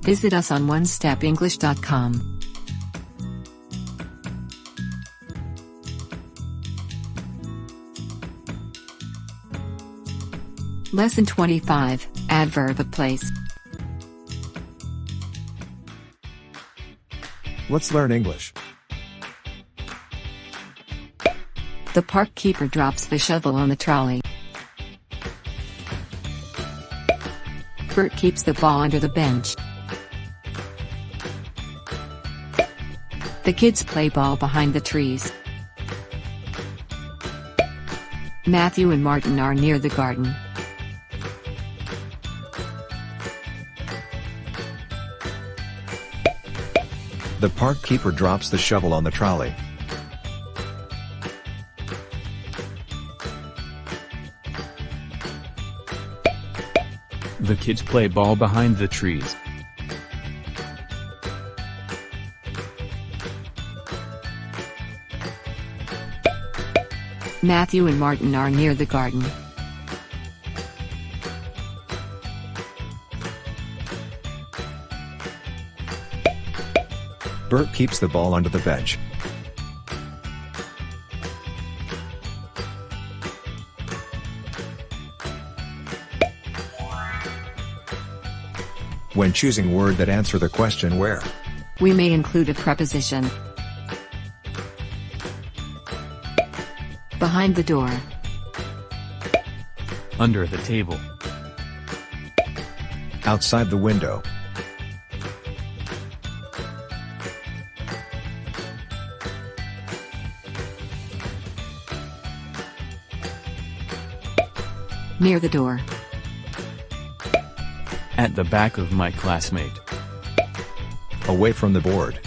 Visit us on onestepenglish.com. Lesson 25, Adverb of Place. Let's learn English. The park keeper drops the shovel on the trolley. Bert keeps the ball under the bench. The kids play ball behind the trees. Matthew and Martin are near the garden. The park keeper drops the shovel on the trolley. The kids play ball behind the trees. Matthew and Martin are near the garden. Bert keeps the ball under the bench. When choosing word that answer the question where, We may include a preposition. Behind the door. Under the table. outside the window. Near the door. At the back of my classmate. Away from the board.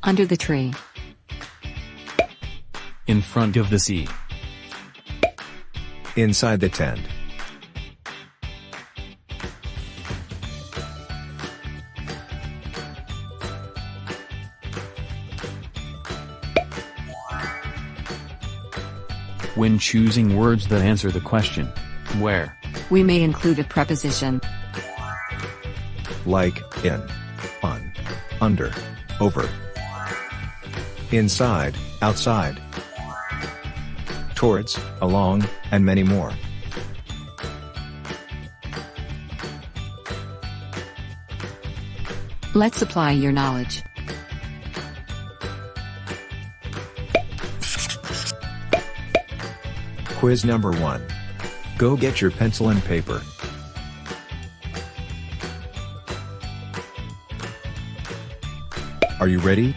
Under the tree. In front of the sea. Inside the tent. When choosing words that answer the question, where, We may include a preposition. Like, in, on, under, over. Inside, outside. Towards, along, and many more. Let's apply your knowledge. Quiz number 1. Go get your pencil and paper. Are you ready?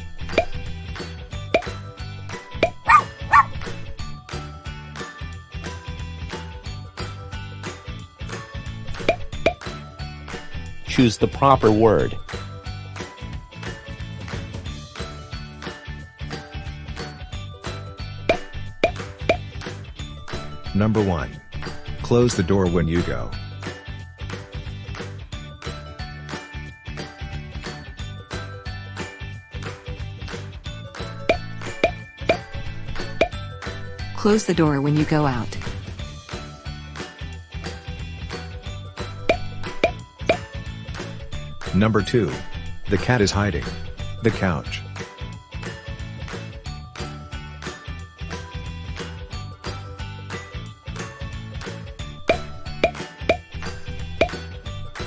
Choose the proper word. Number 1. Close the door when you go. Close the door when you go out. Number 2. The cat is hiding. The couch.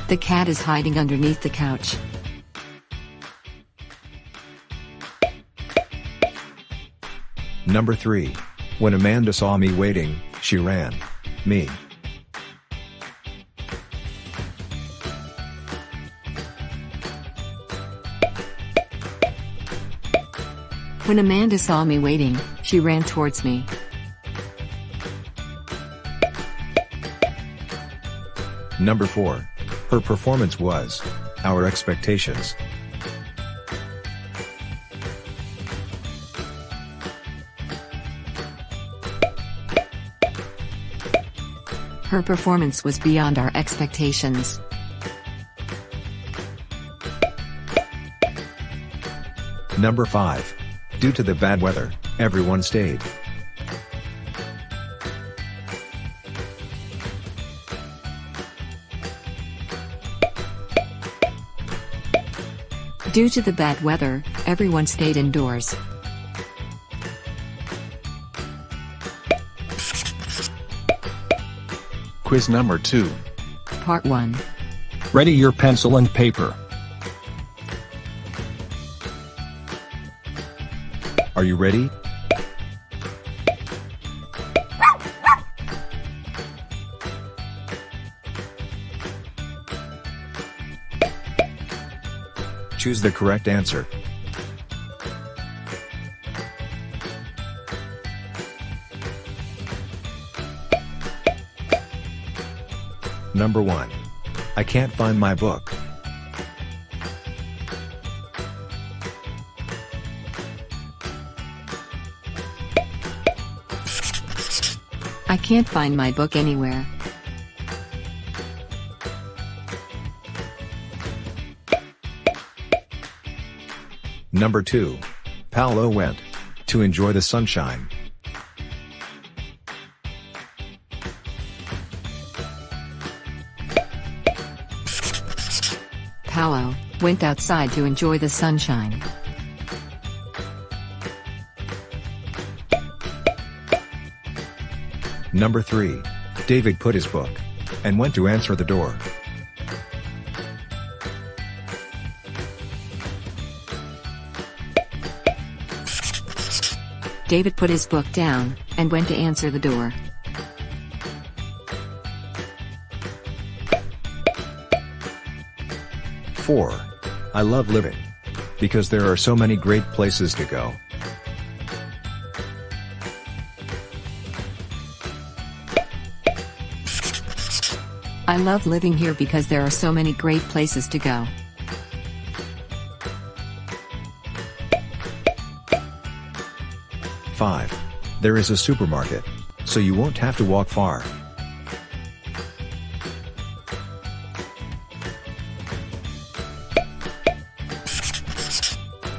The cat is hiding underneath the couch. Number 3. When Amanda saw me waiting, she ran. Me. When Amanda saw me waiting, she ran towards me. Number 4. Her performance was our expectations. Her performance was beyond our expectations. Number 5. Due to the bad weather, everyone stayed. Due to the bad weather, everyone stayed indoors. Quiz number 2. Part 1. Ready your pencil and paper. Are you ready? Choose the correct answer. Number 1. I can't find my book. I can't find my book anywhere. Number 2. Paolo went to enjoy the sunshine. Paolo went outside to enjoy the sunshine. Number 3. David put his book and went to answer the door. David put his book down and went to answer the door. Four. I love living because there are so many great places to go. I love living here because there are so many great places to go. Five. There is a supermarket, so you won't have to walk far.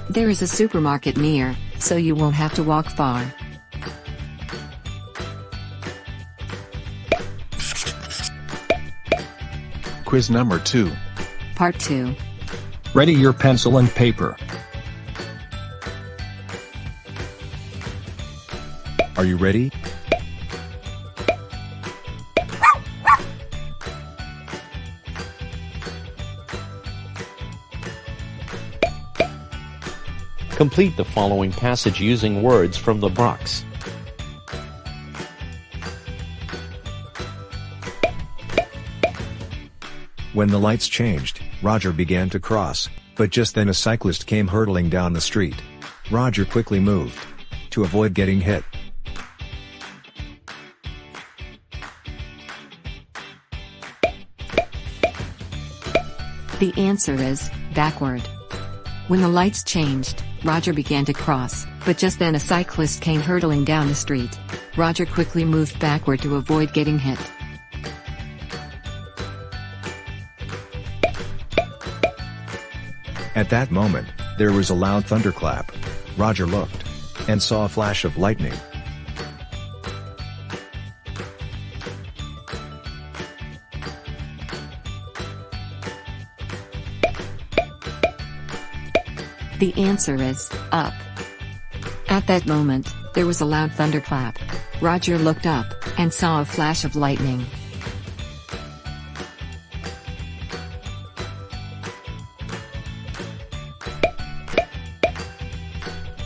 There is a supermarket near, so you won't have to walk far. Quiz number 2. Part 2. Ready your pencil and paper. Are you ready? Complete the following passage using words from the box. When the lights changed, Roger began to cross, but just then a cyclist came hurtling down the street. Roger quickly moved to avoid getting hit. The answer is backward. When the lights changed, Roger began to cross, but just then a cyclist came hurtling down the street. Roger quickly moved backward to avoid getting hit. At that moment, there was a loud thunderclap. Roger looked and saw a flash of lightning. The answer is up. At that moment, there was a loud thunderclap. Roger looked up and saw a flash of lightning.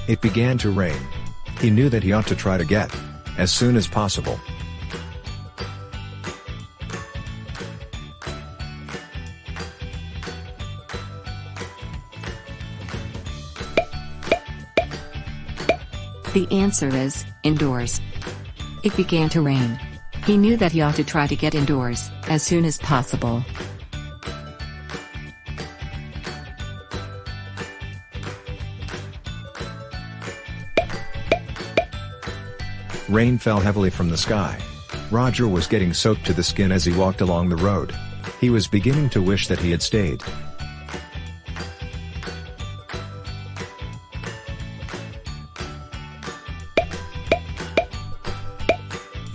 It began to rain. He knew that he ought to try to get as soon as possible. The answer is indoors. It began to rain. He knew that he ought to try to get indoors as soon as possible. Rain fell heavily from the sky. Roger was getting soaked to the skin as he walked along the road. He was beginning to wish that he had stayed.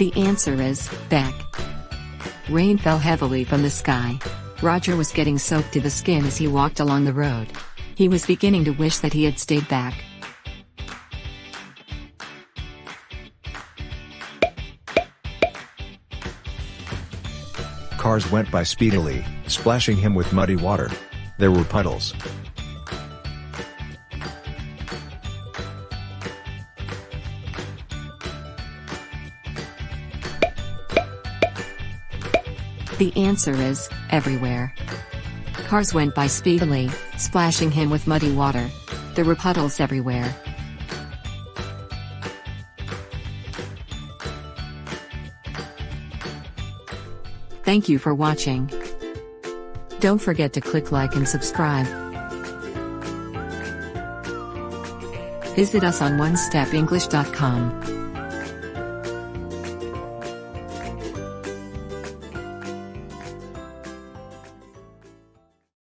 The answer is back. Rain fell heavily from the sky. Roger was getting soaked to the skin as he walked along the road. He was beginning to wish that he had stayed back. Cars went by speedily, splashing him with muddy water. There were puddles. The answer is everywhere. Cars went by speedily, splashing him with muddy water. There were puddles everywhere. Thank you for watching. Don't forget to click like and subscribe. Visit us on onestepenglish.com.